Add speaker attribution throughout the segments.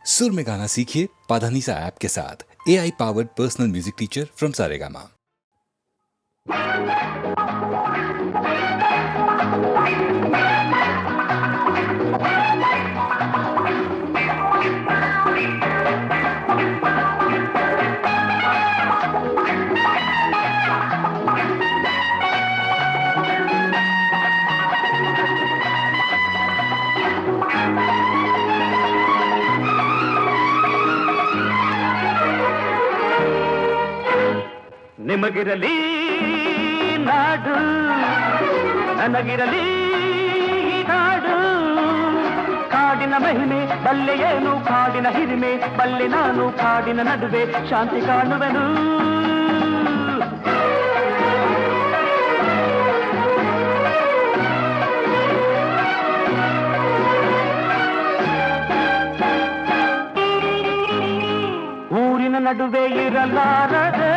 Speaker 1: सुर में गाना सीखिए पाधानीसा ऐप के साथ। AI powered personal music teacher from Saregama.
Speaker 2: ನಿಮಗಿರಲಿ ನಾಡು ನನಗಿರಲಿ ನಾಡು ಕಾಡಿನ ಮಹಿಮೆ ಬಲ್ಲೆಯೇನು ಕಾಡಿನ ಹಿರಿಮೆ ಬಲ್ಲೆ ನಾನು ಕಾಡಿನ ನಡುವೆ ಶಾಂತಿ ಕಾಣುವೆನು ಊರಿನ ನಡುವೆ ಇರಲಾರದೆ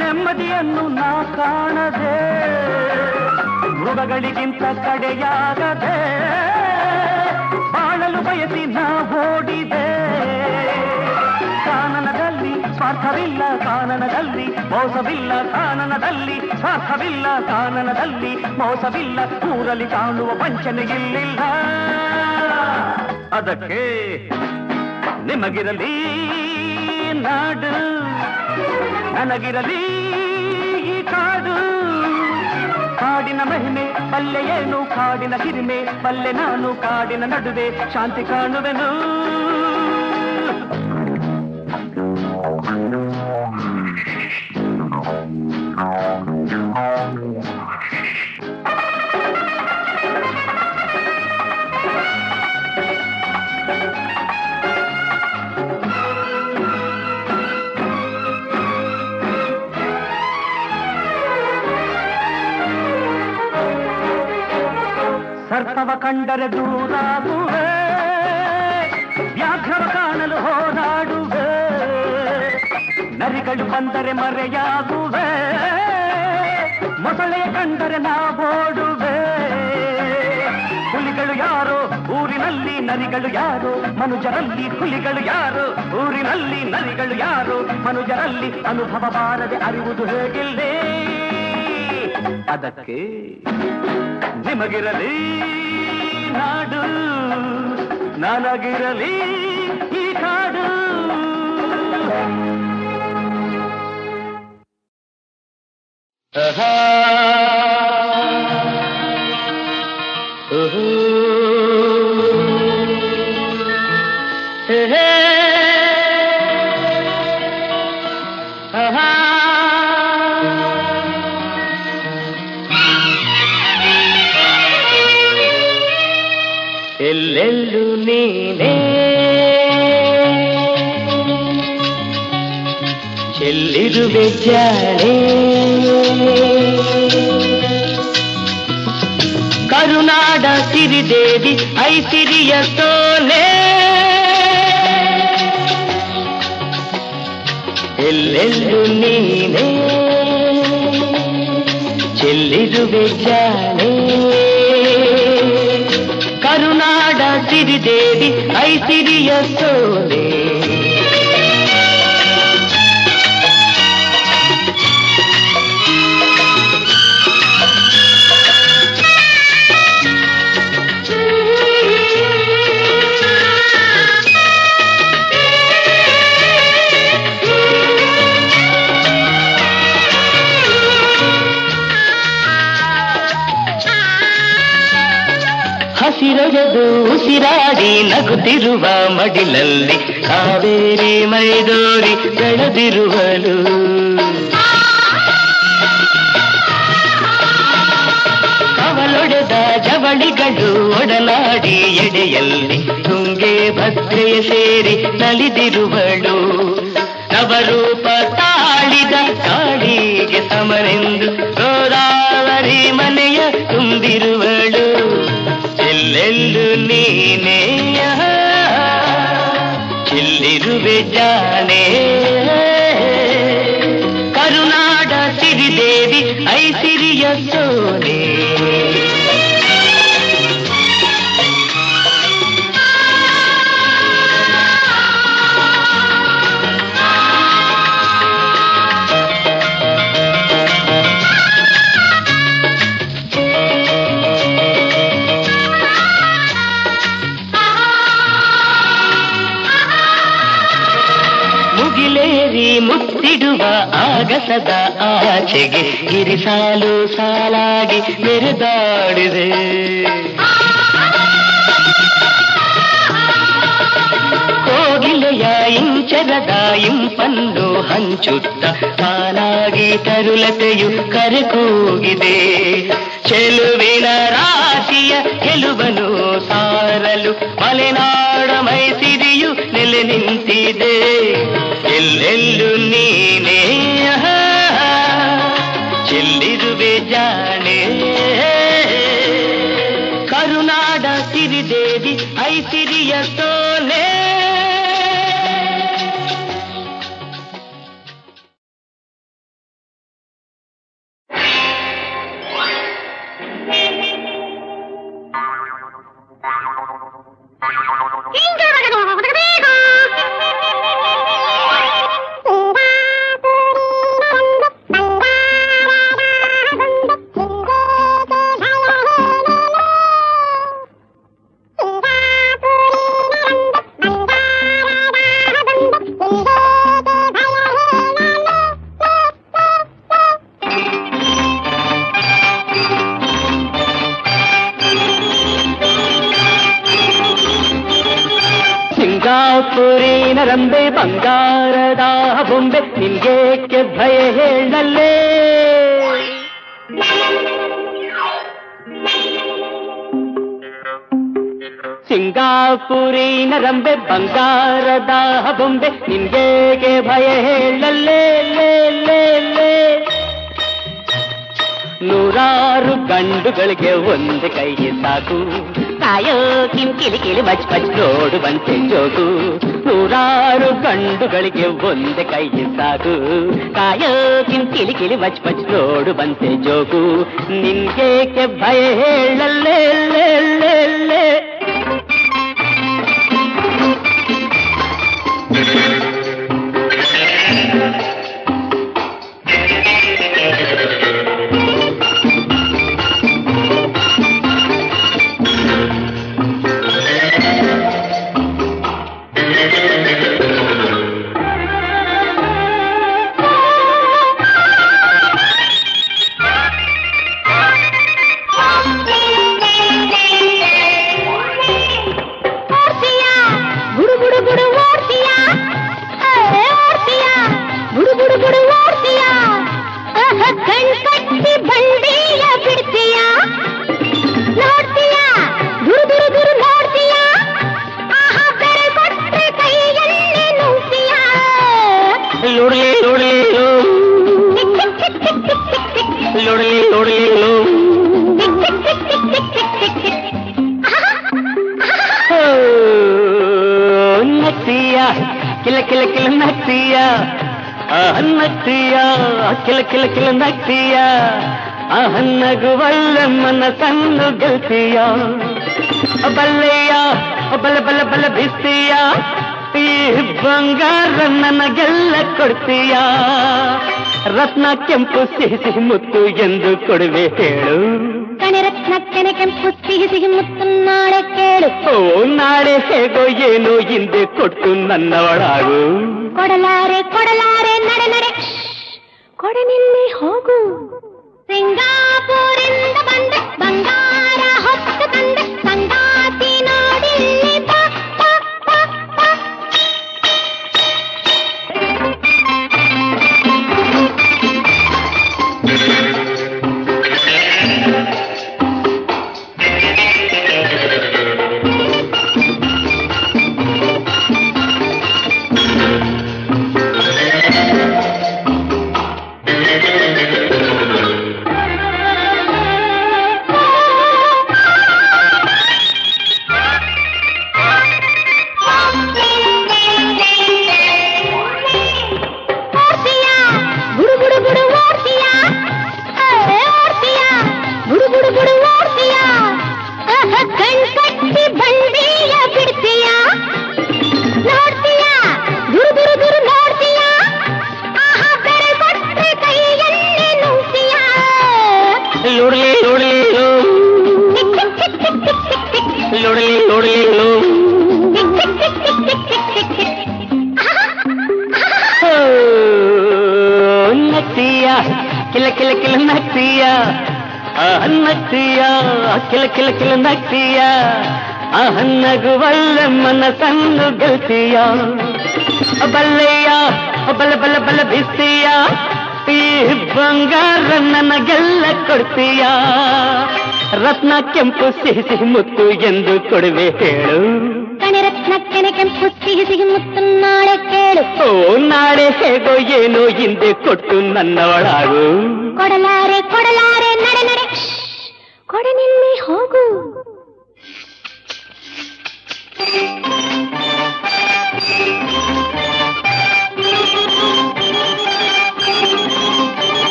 Speaker 2: ನೆಮ್ಮದಿಯನ್ನು ನಾ ಕಾಣದೆ ಮೃಗಗಳಿಗಿಂತ ಕಡೆಯಾಗದೆ ಬಾಳಲು ಬಯಸಿ ನಾ ಓಡಿದೆ ಕಾನನದಲ್ಲಿ ಸ್ವಾರ್ಥವಿಲ್ಲ ಕಾನನದಲ್ಲಿ ಮೋಸವಿಲ್ಲ ಕಾನನದಲ್ಲಿ ಸ್ವಾರ್ಥವಿಲ್ಲ ಕಾನನದಲ್ಲಿ ಮೋಸವಿಲ್ಲ ಊರಲ್ಲಿ ಕಾಣುವ ವಂಚನೆ ಇಲ್ಲಿಲ್ಲ ಅದಕ್ಕೆ ನಿಮಗಿರಲಿ ನಾಡು ನನಗಿರಲಿ ಈ ಕಾಡು ಕಾಡಿನ ಮಹಿಮೆ ಬಲ್ಲೆಯೇನು ಕಾಡಿನ ಹಿರಿಮೆ ಬಲ್ಲೆ ನಾನು ಕಾಡಿನ ನಡುವೆ ಶಾಂತಿ ಕಾಣುವೆನು ಸರ್ಪವ ಕಂಡರೆ ದೂರಾಗುವೆ ವ್ಯಾಘ್ರವ ಕಾಣಲು ಹೋರಾಡುವೆ ನರಿಗಳು ಬಂದರೆ ಮರೆಯಾಗುವೆ ಮೊಸಳೆಯ ಕಂಡರೆ ನಾವೋಡುವೆ ಹುಲಿಗಳು ಯಾರೋ ಊರಿನಲ್ಲಿ ನರಿಗಳು ಯಾರೋ ಮನುಜರಲ್ಲಿ ಹುಲಿಗಳು ಯಾರೋ ಊರಿನಲ್ಲಿ ನರಿಗಳು ಯಾರೋ ಮನುಜರಲ್ಲಿ ಅನುಭವ ಬಾರದೆ ಅರಿವುದು ಹೇಗಿಲ್ಲೇ ಅದಕ್ಕೆ ನಿಮಗಿರಲಿ ನಾಡು ನನಗಿರಲಿ ಈ ಕಾಡು ಎಲ್ಲೆಲ್ಲೂ ನೀನೇ ಚೆಲ್ಲಿರುವೆ ಜಾಣೆ ಕರುನಾಡ ಸಿರಿದೇವಿ ಐಸಿರಿಯ ಸೋಲೆ ಎಲ್ಲೆಲ್ಲೂ ನೀನೇ ಚೆಲ್ಲಿರುವೆ ಜಾಣೆ ಕರುನಾಡ ಸಿರಿದೇವಿ ಐಸಿರಿಯ ಸೋಲೆ ಹಸಿರೊಗೆದು ಉಸಿರಾಡಿ ನಗುತ್ತಿರುವ ಮಡಿಲಲ್ಲಿ ಕಾವೇರಿ ಮೈದೋರಿ ಬೆಳೆದಿರುವಳು ಕವಲೊಡೆದ ಜವಳಿಗಳು ಒಡನಾಡಿ ಎಡೆಯಲ್ಲಿ ತುಂಗೆ ಭದ್ರೆಯ ಸೇರಿ ನಲಿದಿರುವಳು ನವರೂಪ ತಾಳಿದ ಕಾಳಿಗೆ ಸಮರೆಂದು ಗೋದಾವರಿ ಮನೆಯ ತುಂಬಿರುವಳು ಎಲ್ಲೆಲ್ಲೂ ನೀನೇ ಚೆಲ್ಲಿರುವೆ ಜಾಣೆ ಕರುನಾಡ ಸಿರಿದೇವಿ ಐಸಿರಿಯ ಸೋನೆ
Speaker 3: ಸೇರಿ ಮುತ್ತಿಡುವ ಆಗಸದ ಆಚೆಗೆ ಗಿರಿಸಾಲು ಸಾಲಾಗಿ ಮೆರೆದಾಡಿದೆ. ಕೋಗಿಲೆಯ ಇಂಚರದ ಇಂಪನ್ನು ಹಂಚುತ್ತ ತಾನಾಗಿ ತರುಲತೆಯು ಕರೆಕೋಗಿದೆ. ಚೆಲುವಿನ ರಾಶಿಯ ಗೆಲುವನು ಸಾರಲು ಮಲೆನಾಡ ಮೈಸಿರಿಯು ನೆಲೆ ನಿಂತಿದೆ. ಎಲ್ಲೆಲ್ಲೂ ನೀನೇ ಚೆಲ್ಲಿರುವೆ ಜಾಣೆ. ಕರುನಾಡ ಸಿರಿದೇವಿ ಐಸಿರಿಯ ಸೋಲೆ. ಸಿಂಗಾಪುರಿನ ರಂಬೆ ಬಂಗಾರದ ಬೊಂಬೆ ನಿನ್ಗೇಕೆ ಭಯ ಹೇಳಲ್ಲೇ. ಸಿಂಗಾಪುರಿನ ರಂಬೆ ಬಂಗಾರದ ಬೊಂಬೆ ನಿನ್ಗೇಕೆ ಭಯ ಹೇಳಲ್ಲೇ. ನೂರಾರು ಗಂಡುಗಳಿಗೆ ಒಂದು ಕೈ ಸಾಕು, ಕಾಯೋ ಕಿಂಕಿಲಿ ಕಿಲಿ ಮಚ್ ಮಚ್ ನೋಡು ಬಂತೆ ಜೋಗು. ನೂರಾರು ಗಂಡುಗಳಿಗೆ ಒಂದು ಕೈ ಸಾಕು, ಕಾಯೋ ಕಿಂಕಿಲಿ ಕಿಲಿ ಮಚ್ ಮಚ್ ನೋಡು ಬಂತೆ ಜೋಗು. ನಿನ್ಗೇಕೆ ಭಯ ಹೇಳಲ್ಲೇ. ನಗ್ತೀಯ ನಗುವಲ್ಲಮ್ಮನ ಸಣ್ಣ ಗೆಲ್ತೀಯ. ಬಲ್ಲೆಯ ಬಲ ಬಲ ಬಲ ಬಿಸ್ತೀಯ, ಈ ಬಂಗಾರ ನನಗೆಲ್ಲ ಕೊಡ್ತೀಯ. ರತ್ನ ಕೆಂಪು ಸಿಹಿ ಸಿಹಿ ಮುತ್ತು ಎಂದು ಕೊಡುವೆ ಹೇಳು. ಕಣೆ ರತ್ನ ಕೆನೆ ಕೆಂಪು ಸಿಹಿ ಸಿಹಿ ಮುತ್ತು ನಾಳೆ ಕೇಳು. ಓ ನಾಳೆ ಹೇಗೋ ಏನೋ ಹಿಂದೆ ಕೊಟ್ಟು ನನ್ನ ಒಳಗು. ಕೊಡಲಾರೆ ಕೊಡಲಾರೆ ನಡೆ ನಡೆ ಕೊಡನಿಲ್ಲಿ ಹೋಗು. ಸಿಂಗಾಪುರಿಂದ ಬಂದೆ ಬಂಗಾರ ಹೊತ್ತು ತಂದೆ ಸಂಗಾತಿ ನೋಡಿಲ್ಲಿ ಬಾ ಬಾ ಬಾ ಬಾ. ಕಿಲ ಕಿಲ ನಗ್ತೀಯ ನಗ್ತೀಯ ಕಿಲ ಕಿಲ ಕಿಲ ನಗ್ತೀಯ ನಗುವಲ್ಲ ಮನಸ್ಸನ್ನು ಗೆಲ್ತೀಯ ಬಲ್ಲೆಯ ಬಲ್ಲ ಬಲ್ಲ ಬಲ್ಲ ಬೀಸ್ತೀಯ ಈ ಬಂಗಾರ ನನಗೆಲ್ಲ ಕೊಡ್ತೀಯ ರತ್ನ ಕೆಂಪು ಸಿಹಿ ಸಿಹಿ ಮುತ್ತು ಎಂದು ಕೊಡುವೆ ಹೇಳು
Speaker 4: ಕಣೆ ರತ್ನ ಕೆನೆ ಕೆಂಪು ಸಿಹಿ ಸಿಹಿ ಮುತ್ತು ನಾಳೆ ಕೇಳು
Speaker 3: ಓ ನಾಳೆ ಹೇಗೋ ಏನೋ ಹಿಂದೆ ಕೊಟ್ಟು ನನ್ನವಳಾಗು
Speaker 4: ಕೊಡಲಾರೆ ಕೊಡಲಾರೆ ನಡೆ ನಡೆ ಕೊಡೆ ನಿಲ್ಲಿ ಹೋಗು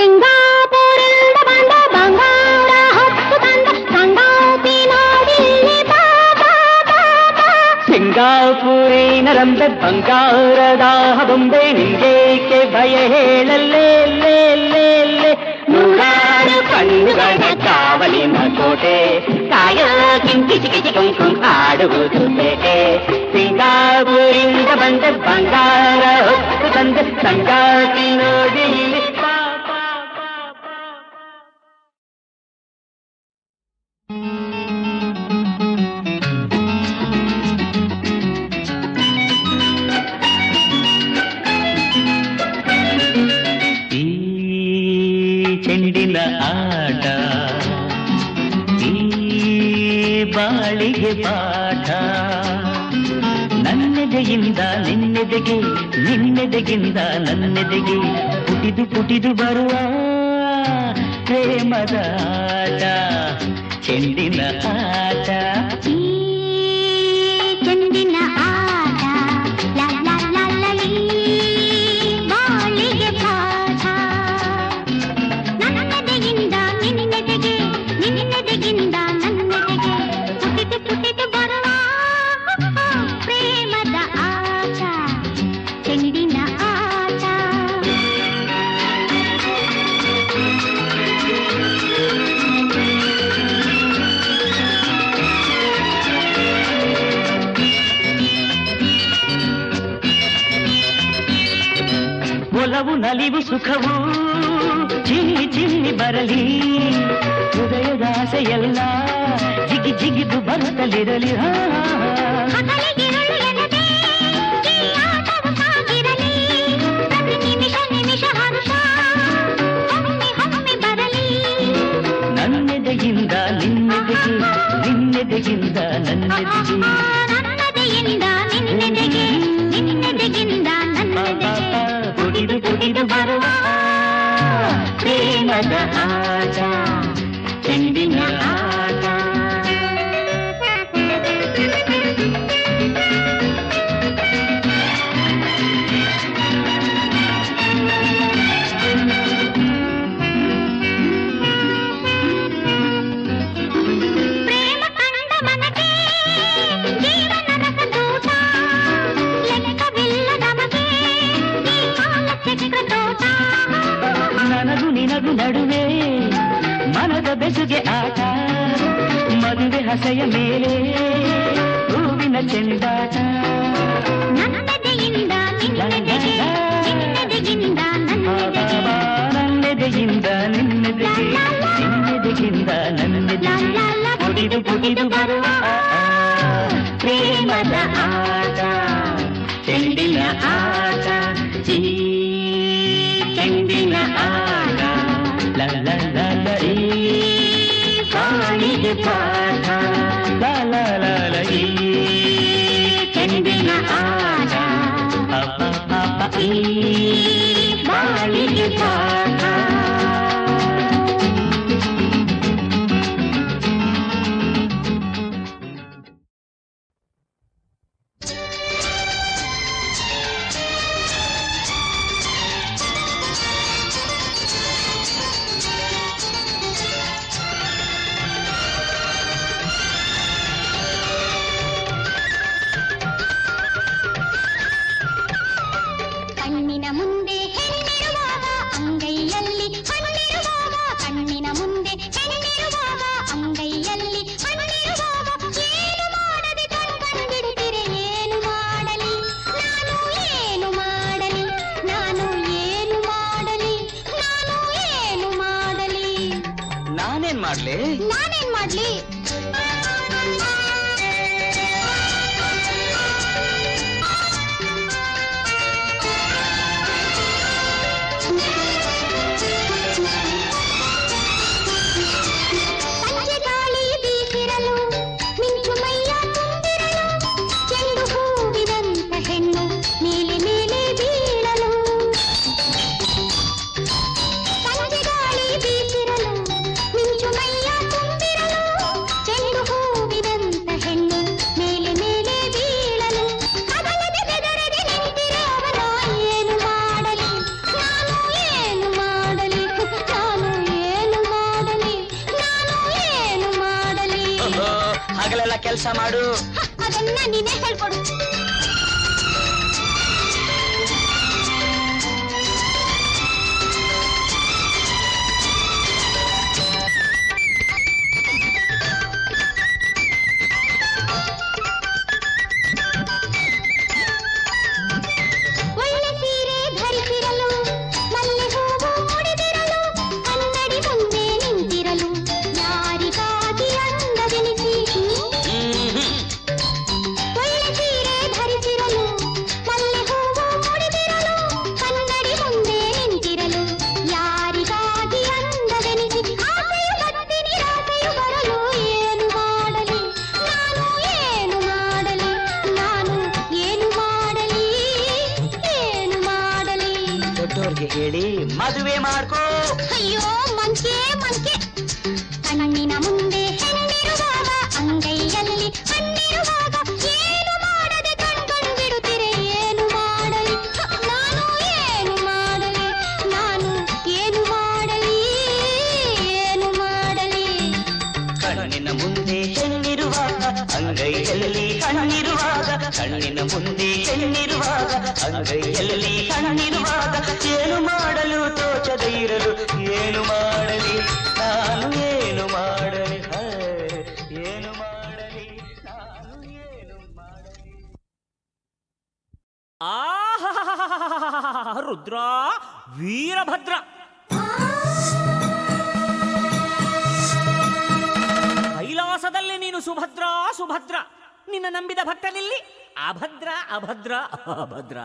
Speaker 4: ಸಿಂಗಾಪುರದ ಬಂದ ಬಂಗಾರ ಹೊತ್ತು ತಂದ ಸಂಗಾತಿ ನೋಡಿಲ್ಲಿ ಬಾಬಾ
Speaker 3: ಸಿಂಗಾಪುರಿನ ರಂಬೆ ಬಂಗಾರದ ಬೊಂಬೆ ನಿಂಗೇಕೆ ಭಯ ಹೇಳಲೇ ಲೇ ಲೇ ಲೇ ನೂರಾರು ಕಣ್ಣುಗಳ ಕಾವಲಿನ ಕೋಟೆ ಕಾಯೋ ಕಿಂಕಿಚಿ ಕಿಚಿ ಕುಂಕುಂ ಆಡುವುದು ಬೇಟೆ ಸಿಂಗಾಪುರಿಂದ ಬಂದ ಬಂಗಾರ ಹೊತ್ತು ತಂದ ಸಂಗಾತಿ ನೋಡಿ ಚೆಂಡಿನ ಆಟ ಈ ಬಾಳಿಗೆ ಪಾಠ ನನ್ನೆದೆಯಿಂದ ನಿನ್ನೆದೆಗೆ ನಿನ್ನೆದೆಗಿಂದ ನನ್ನೆದೆಗೆ ಪುಟಿದು ಪುಟಿದು ಬರುವ ಪ್ರೇಮದ ಆಟ ಚೆಂಡಿನ ಆಟ
Speaker 4: ಚೆಂಡಿನ ಆಟ ಲಾ ಲಾ ಲಾ ಲಲಿ ಬಾಳಿಗೆ ಪಾಠ ನನ್ನೆದೆಯಿಂದ ನಿನ್ನೆದೆಗೆ ನಿನ್ನೆದೆಗಿಂದ ನನ್ನೆದೆಗೆ ಪುಟಿದು ಪುಟಿದು ಬರುವ ಪ್ರೇಮದ ಆಟ ಚೆಂಡಿನ ಆಟ
Speaker 3: ಒಲವು ನಲಿವು ಸುಖವು ಚಿನ್ನಿ ಚಿನ್ನಿ ಬರಲಿ ಹೃದಯದ ಆಸೆಯೆಲ್ಲ ಜಿಗಿ ಜಿಗಿದು ಬರುತ್ತಲಿರಲಿ
Speaker 4: ಹಗಲಿಗಿರುಳು ಎನ್ನದೆ ಈ ಆಟವು ಸಾಗಿರಲಿ ಪ್ರತಿ ನಿಮಿಷ ನಿಮಿಷ ಹರುಷ ಒಮ್ಮೆ ಒಮ್ಮೆ ಬರಲಿ
Speaker 3: ನನ್ನೆದೆಯಿಂದ ನಿನ್ನೆದೆಗೆ ನಿನ್ನೆದೆಗಿಂದ ನನ್ನೆದೆಗೆ
Speaker 4: ನನ್ನದೆಯಿಂದ ನಿನ್ನೆದೆಗೆ ನಿನ್ನೆದೆಗಿಂದ ನನ್ನದೆಗೆ
Speaker 3: ಕುಡಿದು ಕುಡಿದು ಬರುವ ಪ್ರೇಮದ ಆಟ ಚೆಂಡಿನ ಆಟ
Speaker 4: ಪ್ರೇಮ ಕಂಡ ಮನಗೆ ಜೀವನ ರಸದೂಟ ಲೆಕ್ಕವಿಲ್ಲ ನಮಗೆ ಈ ಕಾಲ ಚಕ್ರ ತೋಟ
Speaker 3: ನನಗೂ ನಿನಗೂ ನಡುವೆ ಮನದ ಬೆಸುಗೆ ಆಟ ಮದುವೆ ಹಸೆಯ ಮೇಲೆ ಹೂವಿನ ಚೆಂಡಾಟ
Speaker 4: ನನ್ನದೆಯಿಂದ ನಿನ್ನೆದೆಗೆ ನಿನ್ನೆದೆಗಿಂದ ನನ್ನದೆಗೆ
Speaker 3: ನನ್ನೆದೆಯಿಂದ ನಿನ್ನೆದೆಗೆ ನಿನ್ನೆದೆಗಿಂದ ನನ್ನೆದೆಗೆ ಕುಡಿದು ಕುಡಿದು ಬರುವ ಪ್ರೇಮದ ಆಟ ಚೆಂಡಿನ ಆಟ ಚೆಂಡಿನ ಆಟ ಲ ಲ ಲ ಲ ಈ ಬಾಳಿಗೆ ಪಾಠ ಲ ಲ ಲ ಲ ಈ ಚೆಂಡಿನ ಆಟ ಈ ಬಾಳಿಗೆ ಪಾಠ ಮಾಡ್ಲೆ?
Speaker 4: ನಾನೇನ್ ಮಾಡ್ಲಿ? ಸಂಜೆ ಗಾಳಿ ಬೀಸಿರಲು ಮಿಂಚು ಮೈಯ ತುಂಬಿರಲು ಚೆಂಡು ಹೂವಿನಂತ ಹೆಣ್ಣು ಮೇಲೆ ಮೇಲೆ ಬೀಳಲು ಸಂಜೆ ಗಾಳಿ ಬೀಸಿರಲು ಮಿಂಚು ಮೈಯ ತುಂಬಿರಲು ಚೆಂಡು ಹೂವಿನಂತ ಹೆಣ್ಣು ಮೇಲೆ ಮೇಲೆ ಬೀಳಲು ಅದಲ್ಲದೆ ಬೆದರದೆ ನಿಂತಿರೆ ಅವನ ಏನು ಮಾಡಲಿ ನಾನು ಏನು ಮಾಡಲಿ ನಾನು ಏನು ಮಾಡಲಿ ನಾನು ಏನು ಮಾಡಲಿ
Speaker 3: ಹಗಲೆಲ್ಲ ಕೆಲಸ ಮಾಡು.
Speaker 4: ಅದನ್ನ ನೀನೇ ಹೇಳ್ಕೊಡು. ಒಳ್ಳೆ ಸೀರೆ ಧರಿಸಿರಲು ಮಲ್ಲೆ ಹೂವು ಮುಡಿದಿರಲು ಕನ್ನಡಿ ಮುಂದೆ ನಿಂತಿರಲು ಯಾರಿಗಾಗಿ ಅಂದವೆನಿಸಿ ಒಳ್ಳೆ ಸೀರೆ ಧರಿಸಿರಲು ಮಲ್ಲೆ ಹೂವು ಮುಡಿದಿರಲು ಕನ್ನಡಿ ಮುಂದೆ ನಿಂತಿರಲು ಯಾರಿಗಾಗಿ ಅಂದವೆನಿಸಿ ಆಸೆಯು ಬತ್ತಿ ನಿರಾಸೆಯು ಬರಲು ಏನು ಮಾಡಲಿ ನಾನು ಏನು ಮಾಡಲಿ ನಾನು ಏನು ಮಾಡಲಿ ಏನು ಮಾಡಲಿ
Speaker 3: ದೊಡ್ಡೋರ್ಗೆ ಹೇಳಿ ಮದುವೆ ಮಾಡ್ಕೋ.
Speaker 4: ಅಯ್ಯೋ ಮಂಕೆ ಮಂಕೆ ಕಣ್ಣಿನ ಮುಂದೆ ಹೆಣ್ಣಿರುವಾಗ ಅಂಗೈಯಲ್ಲಿ ಹಣ್ಣಿರುವಾಗ ಏನು ಮಾಡದೆ ಕಣ್ಕೊಂಡ್ಬಿಡುತ್ತೀರೆ ಏನು ಮಾಡಲಿ ನಾನು ಏನು ಮಾಡಲಿ ನಾನು ಏನು ಮಾಡಲಿ ಏನು ಮಾಡಲಿ
Speaker 3: ಕಣ್ಣಿನ ಮುಂದೆ ಹೆಣ್ಣಿರುವಾಗ ಅಂಗೈಯಲ್ಲಿ ಹಣ್ಣಿರುವಾಗ ಕಣ್ಣಿನ ಮುಂದೆ ಹೆಣ್ಣಿರುವಾಗ ಅಂಗೈಯಲ್ಲಿ ಹಣ್ಣಿರುವಾಗ ಏನು ಮಾಡಲು ತೋಚದೆ ಇರಲು ಏನು ಮಾಡಲಿ ನಾನು ಏನು ಮಾಡಲಿ ಏನು ಮಾಡಲಿ ನಾನು ಏನು ಮಾಡಲಿ.
Speaker 5: ರುದ್ರ ವೀರಭದ್ರ ಕೈಲಾಸದಲ್ಲಿ ನೀನು ಸುಭದ್ರ ಸುಭದ್ರ ನಿನ್ನ ನಂಬಿದ ಭಕ್ತನಿಲ್ಲಿ ಅಭದ್ರ ಅಭದ್ರ ಅಭದ್ರ.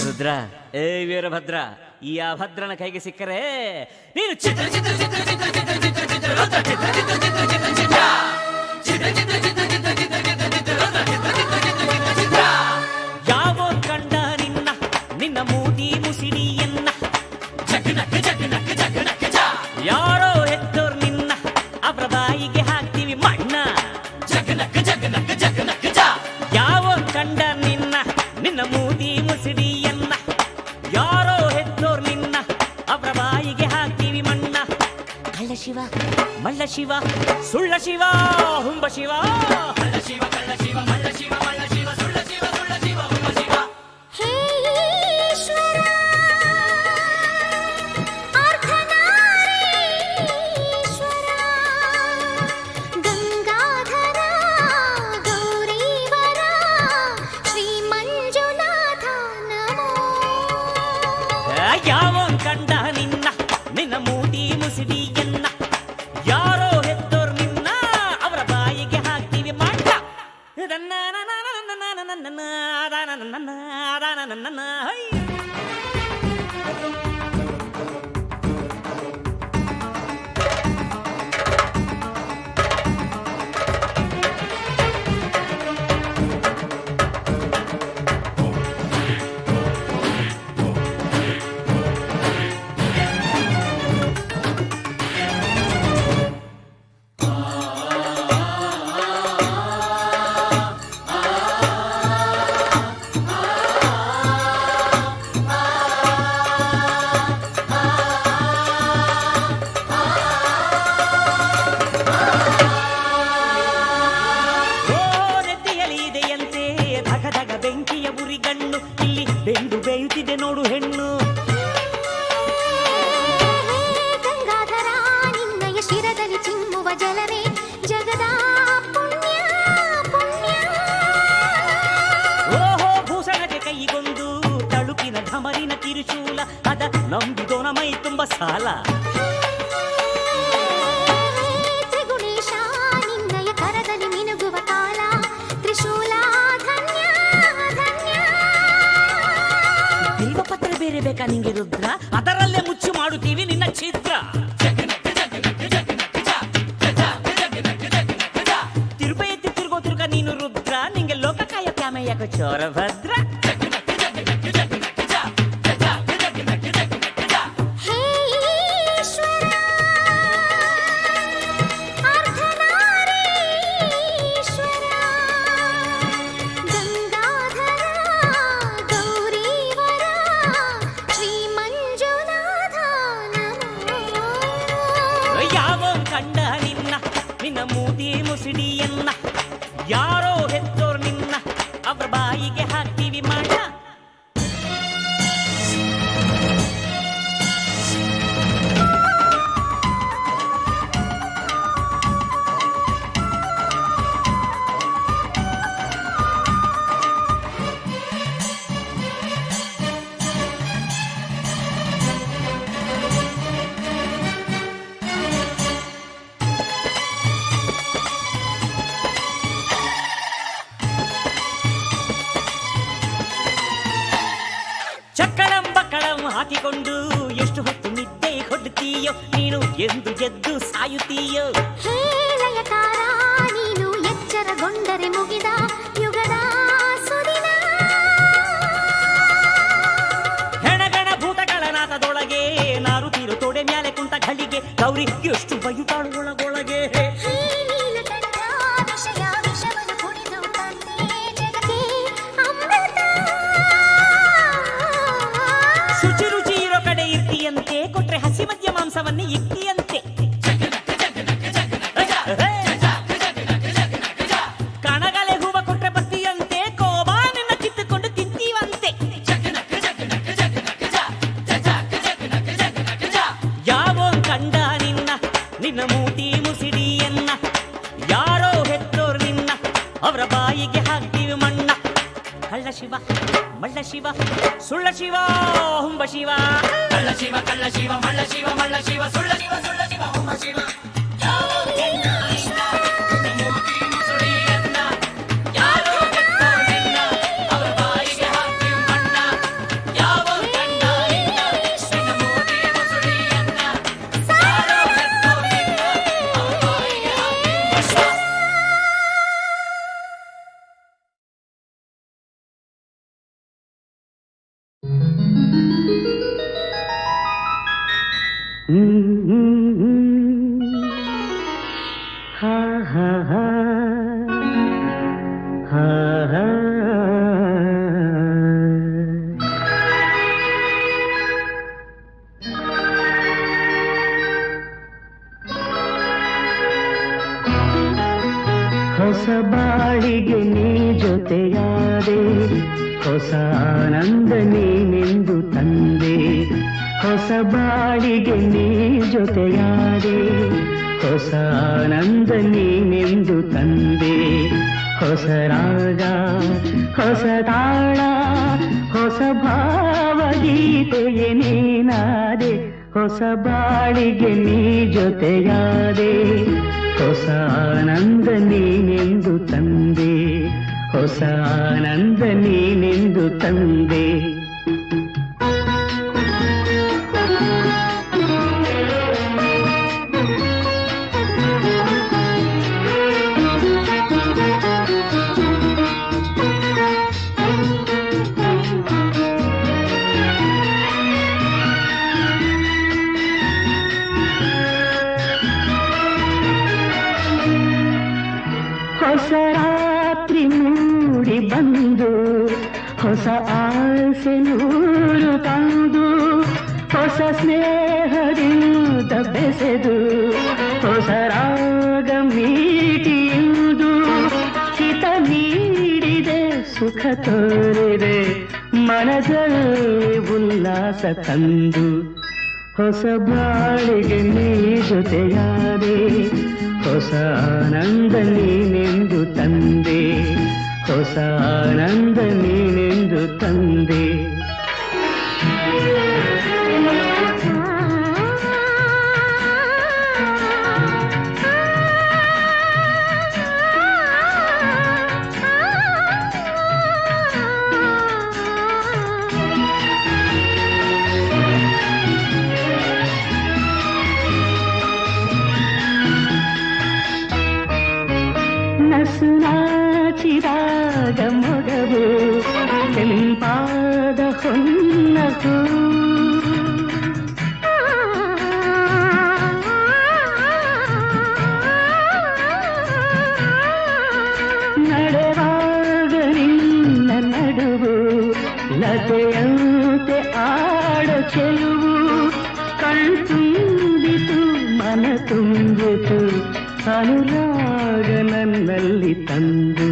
Speaker 5: ರುದ್ರ ಏ ವೀರಭದ್ರ ಈ ಅಭದ್ರನ ಕೈಗೆ ಸಿಕ್ಕರೆ ನೀನು ಚಿತ್ರ ಚಿತ್ರ ಚಿತ್ರ ಚಿತ್ರ ಚಿತ್ರ ಚಿತ್ರ ಚಿತ್ರ ರುದ್ರ ಚಿತ್ರ ಚಿತ್ರ ಚಿತ್ರ ಚಿತ್ರ ಚಿತ್ರ ಚಿತ್ರ ಚಿತ್ರ ಚಿತ್ರ ಚಿತ್ರ ಚಿತ್ರ ಚಿತ್ರ ಚಿತ್ರ ರುದ್ರ ಚಿತ್ರ ಚಿತ್ರ ಚಿತ್ರ ಚಿತ್ರ ಚಿತ್ರ. ಯಾವೋ ಕಂಡ ನಿನ್ನ ನಿನ್ನ ಮೂತಿ ಮುಸಿಡಿಯನ್ನ ಜಗನಕ ಜಗನಕ ಜಗನಕ ಜ ಯಾರೋ ಎದ್ದೋರ್ ನಿನ್ನ ಅವರ ಬಾಯಿಗೆ ಹಾಕ್ತೀವಿ ಮಣ್ಣ ಜಗನಕ ಜಗನಕ ಜಗನಕ ಜ. ಯಾವೋ ಕಂಡ ನಿನ್ನ ನಿನ್ನ ಮೂತಿ ಮುಸಿಡಿಯನ್ನ ಯಾರೋ ಎದ್ದೋರ್ ನಿನ್ನ ಅವರ ಬಾಯಿಗೆ ಹಾಕ್ತೀವಿ ಮಣ್ಣ. ಕಳ್ಳ ಶಿವ ಮಳ್ಳ ಶಿವ ಸುಳ್ಳ ಶಿವ ಹುಂಬ ಶಿವ ಕಳ್ಳ ಶಿವ ಕಳ್ಳ ಶಿವ ಮಳ್ಳ ಶಿವ ಮಳ್ಳ ಶಿವ ಸುಳ್ಳ ಶಿವ ಸುಳ್ಳ ಶಿವ ಹುಂಬ ಶಿವ.
Speaker 4: ಹೇ ಈಶ್ವರ ಅರ್ಧನಾರೀಶ್ವರ ಗಂಗಾಧರ ಗೌರೀವರ ಶ್ರೀ ಮಂಜುನಾಥ ನಮೋ.
Speaker 5: ಯಾವ ಕಂಡ ನಿನ್ನ ನಿನ್ನ ಮೂತಿ ಮುಸಿಡಿಯನ್ನ ಯಾರೋ ಹೆತ್ತೋರ್ ನಿನ್ನ ಅವರ ಬಾಯಿಗೆ ಹಾಕ್ತೀವಿ ಮಾಡ ನನ್ನ ಕಾಲ.
Speaker 4: ತ್ರಿಗುಣೇಶ ನಿನ್ನಯ ಕರದಲ್ಲಿ ಮಿನುಗುವ ಕಾಲ, ತ್ರಿಶೂಲ ಧನ್ಯ ಧನ್ಯ.
Speaker 5: ಬಿಲ್ವಪತ್ರ ಬೇರೆ ಬೇಕಾ ನಿಂಗೆ ರುದ್ರ? ಅದರಲ್ಲೇ ಮುಚ್ಚು ಮಾಡುತ್ತೀವಿ ನಿನ್ನ ಚಿತ್ರ. ತಿರುಪ ಎತ್ತಿ ತಿರುಗೋ ತಿರುಗ ನೀನು ರುದ್ರ, ನಿಂಗೆ ಲೋಕಕಾಯ ಕ್ಯಾಮಯ್ಯಕ ಚೋರಭದ್ರ. ಯಾರೋ ಹೆತ್ತೋರ್ ನಿನ್ನ ಅವ್ರ ಬಾಯಿಗೆ ಹಾಕ್ತೀವಿ ಮಾಡ. ಚಕ್ಕಳಂ ಬಕ್ಕಳಂ ಹಾಕಿಕೊಂಡು ಎಷ್ಟು ಹೊತ್ತು ನಿದ್ದೆ ಕೊಡ್ತೀಯೋ ನೀನು, ಎಂದು ಗೆದ್ದು ಸಾಯುತ್ತೀಯೋ.
Speaker 4: ಹೇಳಯಕಾರ ನೀನು ಎಚ್ಚರಗೊಂಡರೆ ಮುಗಿದ ಯುಗದ ಸುದಿನ.
Speaker 5: ಹೆಣಗಣ ಭೂತಗಳ ನಾಥದೊಳಗೆ ನಾರುತ್ತೀರು ತೊಡೆ ಮ್ಯಾಲೆ ಕುಂತ ಘಳಿಗೆ, ಗೌರಿ ಎಷ್ಟು ಬಯುತ್ತಾಳು ಒಳಗೊಳಗೆ. ಶುಚಿ ರುಚಿ ಇರೋ ಕಡೆ ಇರ್ತೀಯಂತೆ, ಕೊಟ್ರೆ ಹಸಿ ಮದ್ಯ ಮಾಂಸವನ್ನೇ ಇಕ್ತಿಯಂತೆ. ಕಣಗಲೆ ಹೂವ ಕೊಟ್ರೆ ಬತ್ತಿಯಂತೆ, ಕೋಬಾ ನಿನ್ನ ಕಿತ್ತುಕೊಂಡು ತಿಂತೀವಂತೆ. ಯಾವೋ ಕಂಡ ನಿನ್ನ ನಿನ್ನ ಮೂತಿ ಮುಸಿಡಿಯನ್ನ, ಯಾರೋ ಹೆತ್ತೋರ್ ನಿನ್ನ ಅವರ ಬಾಯಿಗೆ ಹಾಕ್ತೀವಿ ಮಣ್ಣ. ಕಳ್ಳ ಶಿವ ಮಳ್ಳ ಶಿವ ಸುಳ್ಳ ಶಿವ ಹುಂಬ ಶಿವ, ಕಳ್ಳ ಶಿವ ಕಳ್ಳ ಶಿವ ಮಳ್ಳ ಶಿವ ಮಳ್ಳ ಶಿವ ಸುಳ್ಳ ಶಿವ ಸುಳ್ಳ ಶಿವ ಹುಂಬ ಶಿವ.
Speaker 3: ಹೊಸ ಬಾಳಿಗೆ ನೀ ಜೊತೆಯಾದೆ, ಹೊಸ ಆನಂದ ನೀನೆಂದು ತಂದೆ. ಹೊಸ ಬಾಳಿಗೆ ನೀ ಜೊತೆಯಾದೆ, ಹೊಸ ಆನಂದ ನೀನೆಂದು ತಂದೆ. ಹೊಸ ರಾಗ ಹೊಸ ತಾಳ ಹೊಸ ಭಾವಗೀತೆಯೇ ನೀನಾದೆ. ಹೊಸ ಬಾಳಿಗೆ ನೀ ಜೊತೆಯಾದೆ, ಹೊಸ ಆನಂದ ನೀನೆಂದು ತಂದೆ. ಹೊಸ ಆನಂದ ನೀನೆಂದು ತಂದೆ. ಹೊಸ ರಾತ್ರಿ ಮೂಡಿ ಬಂದು, ಹೊಸ ಆಸೆ ನೂರು ತಂದು, ಹೊಸ ಸ್ನೇಹದಿಂದ ಬೆಸೆದು, ಹೊಸ ರಾಗ ಮೀಟಿಯುವುದು. ಹಿತ ನೀಡಿದೆ ಸುಖ ತೋರಿದೆ, ಮನದಲ್ಲಿ ಉಲ್ಲಾಸ ತಂದು. ಹೊಸ ಬಾಳಿಗೆ ನೀ ಜೊತೆಯಾದೆ, ಹೊಸ ಆನಂದ ನೀನೆಂದು ತಂದೆ. ಹೊಸ ಆನಂದ ನೀನೆಂದು ತಂದೆ. ಮನಸ್ಸು ನಾಚಿದಾಗ ಮೊಗವು ಕೆಂಪಾದ ಹೊನ್ನಸು ನಡೆವಾಗ ನಿನ್ನ ನಡುವು ಲತೆಯಂತೆ ಆಡ ಚೆಲುವು ಕಣ್ತುಂಬಿತು ಮನ ತುಂಬಿತು ಅನುರಾಗ ನನ್ನಲ್ಲಿ ತಂದು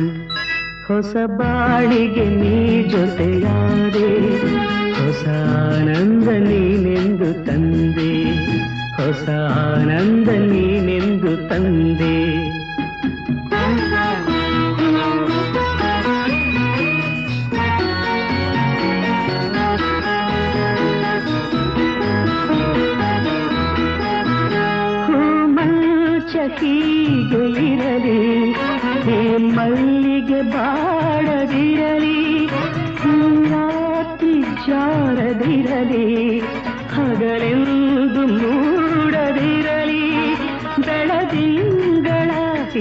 Speaker 3: ಹೊಸ ಬಾಳಿಗೆ ನೀ ಜೊತೆಯಾದೆ ಹೊಸ ಆನಂದ ನೀನೆಂದು ತಂದೆ ಹೊಸ ಆನಂದ ನೀನೆಂದು ತಂದೆ ಹೀಗೆ ಇರಲಿ ಮಲ್ಲಿಗೆ ಬಾಡದಿರಲಿ ರಾತ್ರಿ ಜಾರದಿರಲಿ ಹಗಲೆಂದು ಮೂಡದಿರಲಿ ಬೆಳದಿಂಗಳ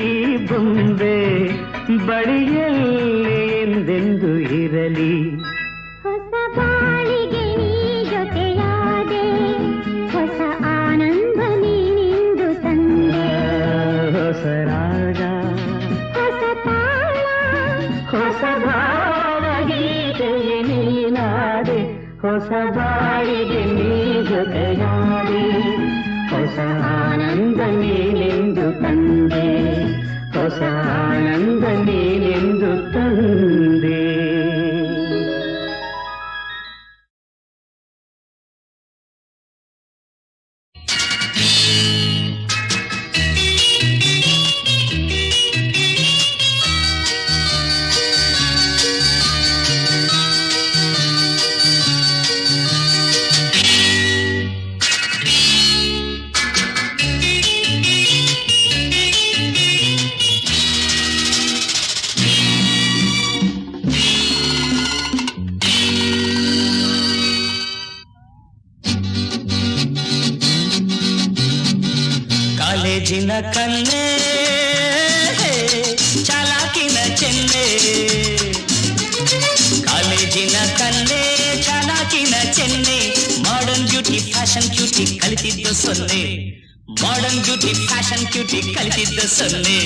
Speaker 3: ಈ ಬೊಂಬೆ ಬಳಿಯಲ್ಲಿ ಎಂದೆಂದು ಇರಲಿ
Speaker 4: ಹೊಸ ಬಾಳಿಗೆ ನೀ ಜೊತೆಯಾದೆ ಹೊಸ ಆನಂದ ನೀನೆಂದು ತಂದೆ
Speaker 3: ಹೊಸ ರಾಗ
Speaker 4: ಹೊಸ ತಾಳ
Speaker 3: ಹೊಸ ಭಾವಗೀತೆಗೆ ನೀನಾದೆ ಹೊಸ ಬಾಳಿಗೆ ನೀ ಜೊತೆಯಾದೆ ಹೊಸ ಆನಂದ ನೀನೆಂದು ತಂದೆ ಹೊಸ ಆನಂದ ನೀನೆಂದು ತಂದೆ ಕಾಲೇಜಿನ ಕನ್ನೆ ಚಾಲಾಕಿನ ಚೆನ್ನೆ ಕಾಲೇಜಿನ ಕನ್ನೆ ಚಾಲಾಕಿನ ಚೆನ್ನೆ ಮಾಡರ್ನ್ ಬ್ಯೂಟಿ ಫ್ಯಾಷನ್ ಕ್ಯೂಟಿ ಕಲಿತಿದ್ದು ಸೊನ್ನೆ ಮಾಡರ್ನ್ ಬ್ಯೂಟಿ ಫ್ಯಾಷನ್ ಕ್ಯೂಟಿ ಕಲಿತಿದ್ದು ಸೊನ್ನೆ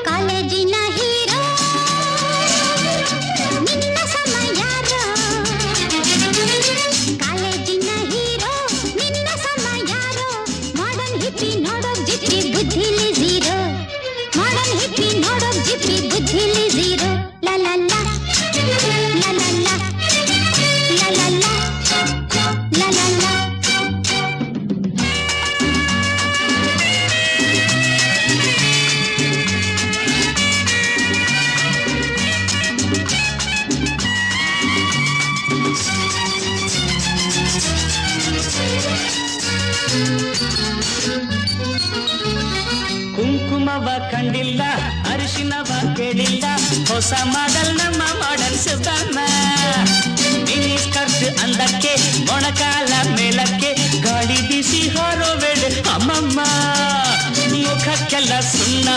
Speaker 4: ಕಾಲೇಜಿನ ಹೀರೋ ನಿನ್ನ ಸಮ ಯಾರೋ ಕಾಲೇಜಿನ ಹೀರೋ ನಿನ್ನ ಸಮ ಯಾರೋ ಮಾಡರ್ನ್ ಹಿಪ್ಪಿ ನೋಡೋ ಜಿಪ್ಪಿ ಬುದ್ಧಿಲಿ ಝೀರೋ ಮಾಡರ್ನ್ ಹಿಪ್ಪಿ ನೋಡೋ ಜಿಪ್ಪಿ ಬುದ್ಧಿಲಿ ಝೀರೋ ಲಾ ಲಾ ಲಾ ಲಾ ಲಾ ಲಾ ಲಾ ಲಾ ಲಾ ಲಾ ಲಾ
Speaker 3: ಕುಂಕುಮವ ಕಂಡಿಲ್ಲ ಅರಿಶಿನವ ಕೇಳಿಲ್ಲ ಹೊಸ ಮಾಡಲ್ ನಮ್ಮ ಮಾಡಲ್ ಸುಬ್ಬಮ್ಮ ಮಿನಿ ಸ್ಕರ್ಟ್ ಅಂದಕ್ಕೆ ಮೊಣಕಾಲ ಮೇಲಕ್ಕೆ ಗಾಳಿ ಬಿಸಿ ಹೊರೋ ವೇಳೆ ಅಮ್ಮಮ್ಮ ಮುಖಕ್ಕೆಲ್ಲ ಸುಣ್ಣ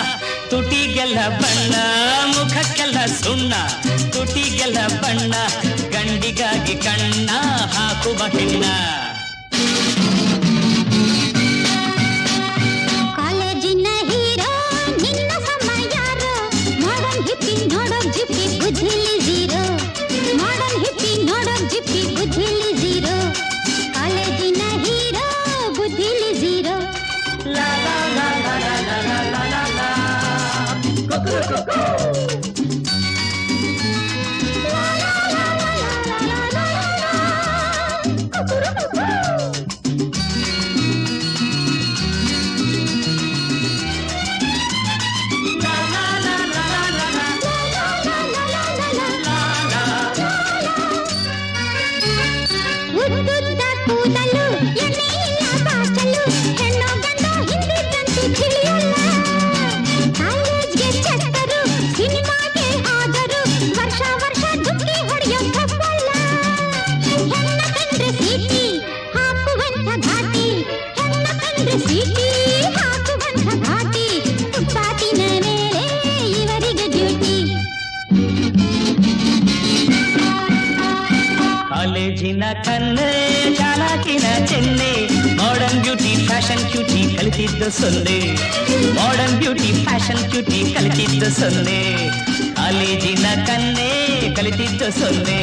Speaker 3: ತುಟಿಗೆಲ್ಲ ಬಣ್ಣ ಮುಖಕ್ಕೆಲ್ಲ ಸುಣ್ಣ ತುಟಿಗೆಲ್ಲ ಬಣ್ಣ ಗಂಡಿಗಾಗಿ ಕಣ್ಣ ಹಾಕುವ ಹೆಣ್ಣ
Speaker 4: ಕಾಲೇಜಿನ ಹೀರೋ ನಿನ್ನ ಸಮ ಯಾರೋ ಮಾಡರ್ನ್ ಹಿಪ್ಪಿ ನೋಡೋ ಜಿಪ್ಪಿ ಬುದ್ಧಿಲಿ ಝೀರೋ ಮಾಡರ್ನ್ ಹಿಪ್ಪಿ ನೋಡೋ ಜಿಪ್ಪಿ ಬುದ್ಧಿಲಿ ಝೀರೋ ಕಾಲೇಜಿನ ಹೀರೋ ಬುದ್ಧಿಲಿ ಝೀರೋ ಉದ್ದುದ್ದ ಕೂದಲು ಎಣ್ಣೆಯಿಲ್ಲ ಬಾಚಲು ಹೆಣ್ಣು ಗಂಡು ಹಿಂದಿದ್ದಂತೂ ತಿಳಿಯಲ್ಲ ಕಾಲೇಜ್ಗೆ ಚಕ್ಕರು ಸಿನಿಮಾಗೆ ಆದರು ವರ್ಷ ವರ್ಷ ದುಡ್ಡಿ ಹೊಡೆಯೋ ಕಪ್ಪಲ್ಲ ಹೆಣ್ಣ ಕಂಡ್ರೆ ಸೀಟಿ ಹಾಕುವ
Speaker 3: ಚಾಲಾಕಿನ ಚೆನ್ನೆ ಮಾಡರ್ನ್ ಬ್ಯೂಟಿ ಫ್ಯಾಷನ್ ಕ್ಯೂಟಿ ಕಲಿತಿದ್ದ ಸೊನ್ನೆ ಮಾಡರ್ನ್ ಬ್ಯೂಟಿ ಫ್ಯಾಷನ್ ಕ್ಯೂಟಿ ಕಲಿತಿದ್ದ ಸೊನ್ನೆ ಕಾಲೇಜಿನ ಕನ್ನೆ ಕಲಿತಿದ್ದ ಸೊನ್ನೆ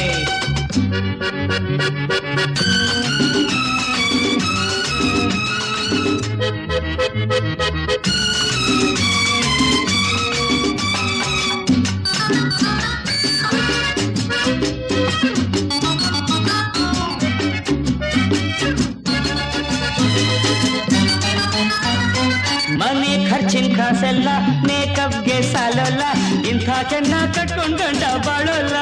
Speaker 3: ಮನೆ ಖರ್ಚಿನ ಕಾಸೆಲ್ಲ ಮೇಕಪ್ಗೆ ಸಾಲಲ್ಲ ಇಂಥ ಚೆನ್ನ ಕಟ್ಕೊಂಡ್ ಗಂಡ ಬಾಳಲ್ಲ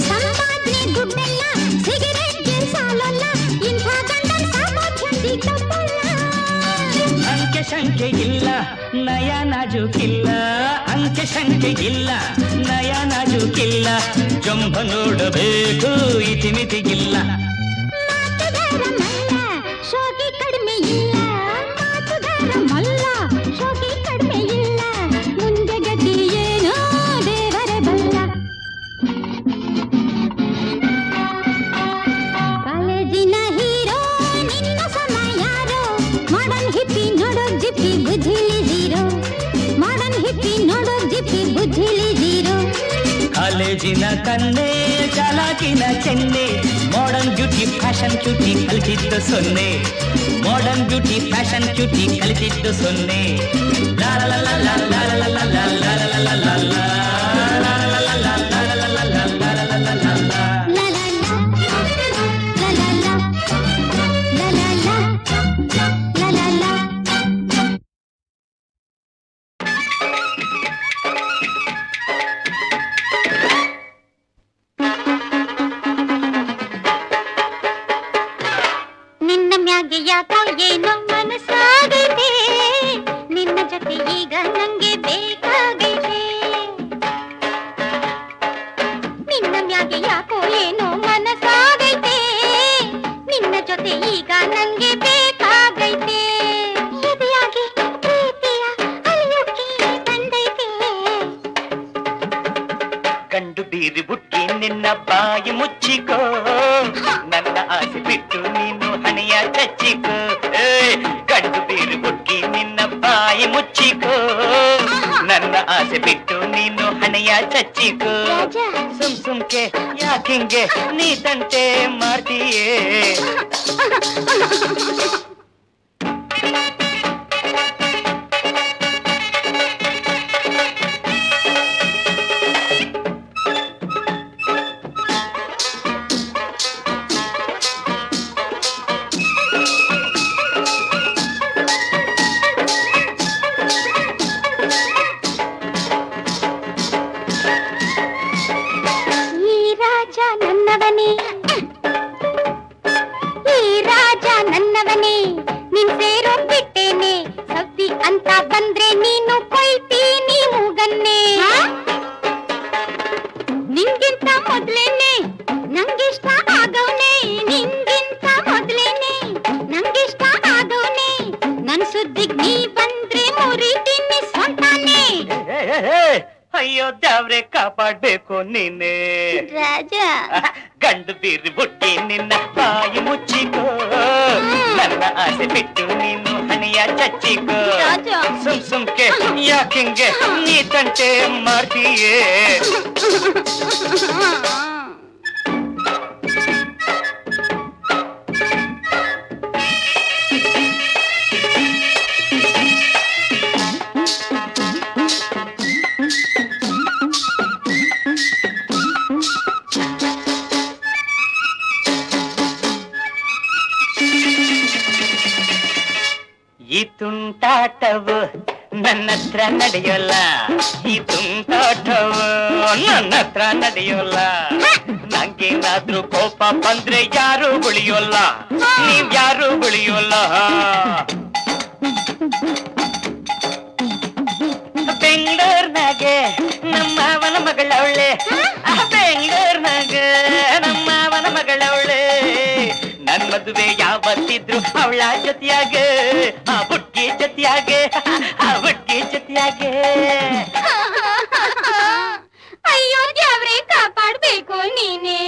Speaker 4: ಸಂಪಾದನೆ ದುಡ್ಡೆಲ್ಲ ಸಿಗರೇಟ್ಗೆ ಸಾಲಲ್ಲ ಇಂಥ ಗಂಡನ್ ಸಾಮರ್ಥ್ಯದಿ ತಪ್ಪಲ್ಲ
Speaker 3: ಅಂಕೆ ಸಂಖ್ಯೆ ಇಲ್ಲ ನಯ ನಾಜೂಕಿಲ್ಲ ಅಂಕೆ ಸಂಖ್ಯೆ ಇಲ್ಲ ನಯ ನಾಜೂಕಿಲ್ಲ ಜಂಬ ನೋಡಬೇಕು ಇತಿಮಿತಿಗಿಲ್ಲ
Speaker 4: ಮಾತುಗಾರ ಮಲ್ಲ ಶೋಕಿ ಕಡಿಮೆ ಇಲ್ಲ ಮಾತುಗಾರ ಮಲ್ಲ ಶೋಕಿ ಕಡಿಮೆ ಇಲ್ಲ ಮುಂದೆ ಗತಿ ಏನೋ ದೇವರೇ ಬಲ್ಲ ಕಾಲೇಜಿನ ಹೀರೋ ನಿನ್ನ ಸಮ ಯಾರೋ ಮಾಡರ್ನ್ ಹಿಪ್ಪಿ ನೋಡೋ ಜಿಪ್ಪಿ ಬುದ್ಧಿಲಿ ಜೀರೋ ಮಾಡರ್ನ್ ಹಿಪ್ಪಿ ನೋಡೋ ಜಿಪ್ಪಿ ಬುದ್ಧಿಲಿ ಜೀರೋ
Speaker 3: ಕಾಲೇಜಿನ ಕನ್ನೆ ಚಾಲಾಕಿನ ಚೆನ್ನೆ ಮಾಡರ್ನ್ ಬ್ಯೂಟಿ ಫ್ಯಾಷನ್ ಕ್ಯೂಟಿ ಕಲಿತಿದ್ದ ಸೊನ್ನೆ ಮಾಡರ್ನ್ ಬ್ಯೂಟಿ ಫ್ಯಾಷನ್ ಕ್ಯೂಟಿ ಕಲಿತಿದ್ದ ಸೊನ್ನೆ ಲಾ ಲಾ ಲಾ ಲಾ ಲಾ ಲಾ ಲಾ ಲಾ ಲಾ ಲಾ ಲಾ ಲಾ ಲಾ.
Speaker 4: ನಿನ್ನ ಮ್ಯಾಗೆ ಯಾಕೋ ಏನೋ ಮನಸ್ಸಾಗೈತೆ ನಿನ್ನ ಜೊತೆ ಈಗ ನಂಗೆ ಬೇಕಾಗೈತೆ ನಿನ್ನ ಮ್ಯಾಗೆ ಯಾಕೋ ಏನೋ ಮನಸ್ಸಾಗೈತೆ ನಿನ್ನ ಜೊತೆ ಈಗ ನಂಗೆ ಬೇಕಾಗೈತೆ ಎದೆಯಾಗಿ ಪ್ರೀತಿಯ ಅಲಿಯೋಕೆ ಬಂದೈತೆ
Speaker 3: ಗಂಡು ಬೀರಿ ಬುಟ್ಟಿ ನಿನ್ನ ಬಾಯಿ ಮುಚ್ಚಿಕೋ ನನ್ನ ಆಸೆ ಬಿಟ್ಟು ನೀನು ಹಣೆಯ ಚಚ್ಚಿಕೋ ಗಂಡು ಬೀರಿ ಬುಟ್ಟಿ ನಿನ್ನ ಬಾಯಿ ಮುಚ್ಚಿಕೋ ನನ್ನ ಆಸೆ ಬಿಟ್ಟು ನೀನು ಹಣೆಯ ಚಚ್ಚಿಕೋ ಸುಮ್ ಸುಮ್ಕೆ ಯಾಕಿಂಗೆ ನೀ ತಂಟೆ ಮಾಡ್ತೀಯೇ
Speaker 4: ಈ ರಾಜ ನನ್ನವನೇ ಈ ರಾಜ ನನ್ನವನೇ ನಿನ್ ಸೇರೋ ಬಿಟ್ಟೇನೆ ಸವ್ದಿ ಅಂತ ಬಂದ್ರೆ ನೀನು ಕೊಯ್ತೀನಿ ಮೂಗನ್ನೇ ನಿಂಗಿಂತ ಮೊದ್ಲೇನೆ ನಂಗಿಷ್ಟ ಆಗವ್ನೆ ನಿಂಗಿಂತ ಮೊದ್ಲೇನೆ ನಂಗಿಷ್ಟ ಆಗವ್ನೆ ನನ್ ಸುದ್ದಿಗ್ ನೀ ಬಂದ್ರೆ ಮುರಿತೀನಿ ಸ್ವಂತಾನೆ
Speaker 3: ಅಯ್ಯೋ ದ್ಯಾವ್ರೆ ಕಾಪಾಡ್ಬೇಕು ನೀನೆ
Speaker 4: ರಾಜ
Speaker 3: ಗಂಡು ಬೀರಿ ಬುಟ್ಟಿ ನಿನ್ನ ಬಾಯಿ ಮುಚ್ಚಿಕೋ ನನ್ನ ಆಸೆ ಬಿಟ್ಟು ನೀನು ಹಣೆಯ ಚಚ್ಚಿಕೋ
Speaker 4: ರಾಜ.
Speaker 3: ಸುಮ್ ಸುಮ್ಕೆ ಯಾಕಿಂಗೆ ನೀ ತಂಟೆ ಮಾಡ್ತೀಯೇ ಈ ತುಂಟಾಟವು ನನ್ನ ಹತ್ರ ನಡೆಯೋಲ್ಲ ಈ ತುಂಟಾಟವು ನನ್ನ ಹತ್ರ ನಡೆಯೋಲ್ಲ ನಂಗೇನಾದ್ರೂ ಕೋಪ ಬಂದ್ರೆ ಯಾರು ಉಳಿಯೋಲ್ಲ ನೀವ್ ಯಾರು ಉಳಿಯೋಲ್ಲ ಬೆಂಗಳೂರ್ನಾಗೆ ನಮ್ಮವನ ಮಗಳವಳೆ ಬೆಂಗಳೂರ್ನಾಗೆ ನಮ್ಮವನ ಮಗಳವಳೆ ನನ್ ಮದುವೆ ಯಾವತ್ತಿದ್ರು ಅವಳ ಜೊತೆಯಾಗ ಆ ಬುಟ್ಟಿ ಜೊತೆಯಾಗ ಆ ಬುಟ್ಟಿ ಜೊತೆಯಾಗ
Speaker 4: ಅಯ್ಯೋ ದೇವ್ರೆ ಕಾಪಾಡ್ಬೇಕು ನೀನೇ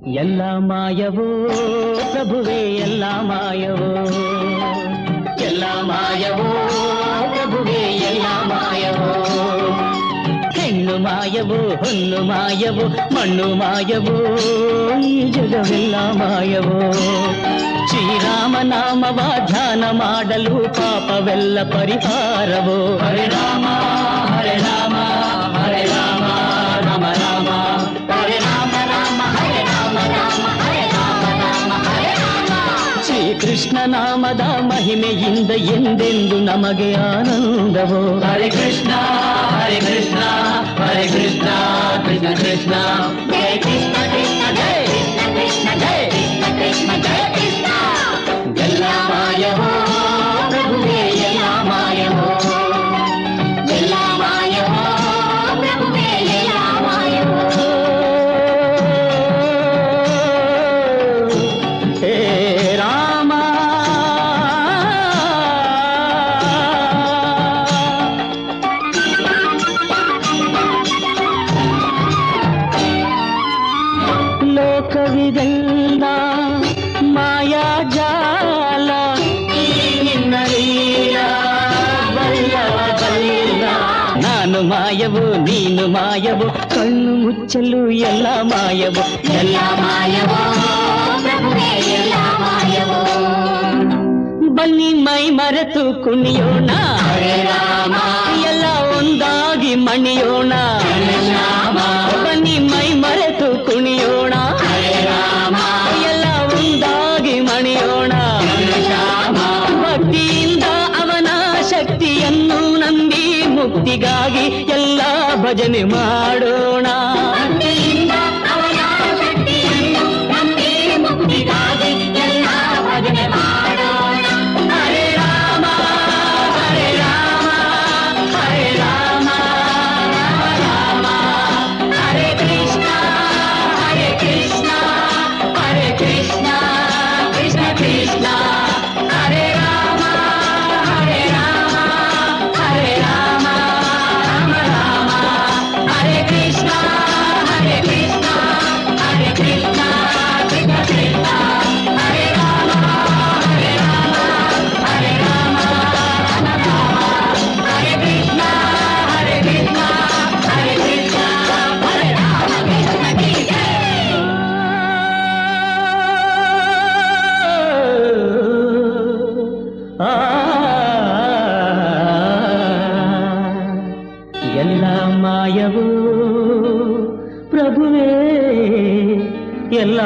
Speaker 3: ಎಲ್ಲ ಮಾಯವೋ ಪ್ರಭುವೇ ಎಲ್ಲ ಮಾಯವೋ, ಎಲ್ಲ ಮಾಯವೋ ಪ್ರಭುವೇ ಎಲ್ಲ ಮಾಯವೋ. ಹೆಣ್ಣು ಮಾಯವೋ ಹೊನ್ನು ಮಾಯವೋ ಮಣ್ಣು ಮಾಯವೋ ಈ ಜಗವೆಲ್ಲ ಮಾಯವೋ. ಶ್ರೀರಾಮ ನಾಮವ ಧ್ಯಾನ ಮಾಡಲು ಪಾಪವೆಲ್ಲ ಪರಿಹಾರವೋ. ಹರೇ ರಾಮ ಹರೇ ರಾಮ ಹರೇ ರಾಮ ರಾಮ ರಾಮ ಹರೇ ರಾಮ ರಾಮ ಹರೇ ರಾಮ ರಾಮ ಹರೇ ರಾಮ ರಾಮ ಹರೇ ರಾಮ. ಶ್ರೀಕೃಷ್ಣ ನಾಮದ ಮಹಿಮೆಯಿಂದ ಎಂದೆಂದು ನಮಗೆ ಆನಂದವೋ. ಹರೇ ಕೃಷ್ಣ ಹರೇ ಕೃಷ್ಣ ಹರೇ ಕೃಷ್ಣ ಕೃಷ್ಣ ಕೃಷ್ಣ ಜಯ ಕೃಷ್ಣ ಕೃಷ್ಣ ಜಯ ಕೃಷ್ಣ ಕೃಷ್ಣ ಜಯ ಕೃಷ್ಣ ಕೃಷ್ಣ ಜಯ ಕೃಷ್ಣ. ಎಲ್ಲ ಮಾಯವೋ ಪ್ರಭುವೇ ಎಲ್ಲ ಮಾಯವೋ, ಎಲ್ಲ ಮಾಯವೋ ಪ್ರಭುವೇ ಎಲ್ಲ ಮಾಯವೋ. ಹೇ ರಾಮ ಲೋಕವಿದೆಲ್ಲ ಮಾಯಾಜಾಲ, ಈ ನಿನ್ನ ಲೀಲ ಬಲ್ಲವ ಬಲ್ಲ. ನಾನು ಮಾಯವು ನೀನು ಮಾಯವು ಕಣ್ಣು ಮುಚ್ಚಲು ಎಲ್ಲ ಮಾಯವು, ಎಲ್ಲ ಮಾಯವೋ ಪ್ರಭುವೇ ಎಲ್ಲ ಮಾಯವೋ. ಬನ್ನಿ ಮೈ ಮರೆತು ಕುಣಿಯೋಣ ಹರೇ ರಾಮ, ಎಲ್ಲ ಒಂದಾಗಿ ಮಣಿಯೋಣ ಶ್ಯಾಮ. ಬನ್ನಿ ಮೈ ಮರೆತು ಕುಣಿಯೋಣ ಹರೇ ರಾಮ, ಎಲ್ಲ ಒಂದಾಗಿ ಮಣಿಯೋಣ ಶ್ಯಾಮ. ಭಕ್ತಿಯಿಂದ ಅವನ ಶಕ್ತಿಯನ್ನು ನಂಬಿ ಮುಕ್ತಿಗಾಗಿ ಎಲ್ಲ ಭಜನೆ ಮಾಡೋಣ. ಭಕ್ತಿಯಿಂದ ಅವನ ಶಕ್ತಿಯನ್ನು ನಂಬಿ ಮುಕ್ತಿಗಾಗಿ ಎಲ್ಲ ಭಜನೆ ಮಾಡೋಣ. ಹರೇ ರಾಮ ಹರೇ ರಾಮ ಹರೇ ರಾಮ ರಾಮ ರಾಮ ಹರೇ ಕೃಷ್ಣ ಕೃಷ್ಣ ಕೃಷ್ಣ ಕೃಷ್ಣ ಹರೇ ರಾಮ ಹರೇ ರಾಮ ಹರೇ ರಾಮ ರಾಮ ರಾಮ ಹರೇ ಕೃಷ್ಣ ಕೃಷ್ಣ ಕೃಷ್ಣ ಕೃಷ್ಣ ಕೃಷ್ಣ ಹರೇ ರಾಮ ಹರೇ ರಾಮ ಹರೇ ರಾಮ ರಾಮ ರಾಮ ಹರೇ ಕೃಷ್ಣ ಹರೇ ಕೃಷ್ಣ ಹರೇ ರಾಮ ಕೃಷ್ಣ ಕೃಷ್ಣ. ಎಲ್ಲ ಮಾಯವೋ ಪ್ರಭುವೇ ಎಲ್ಲ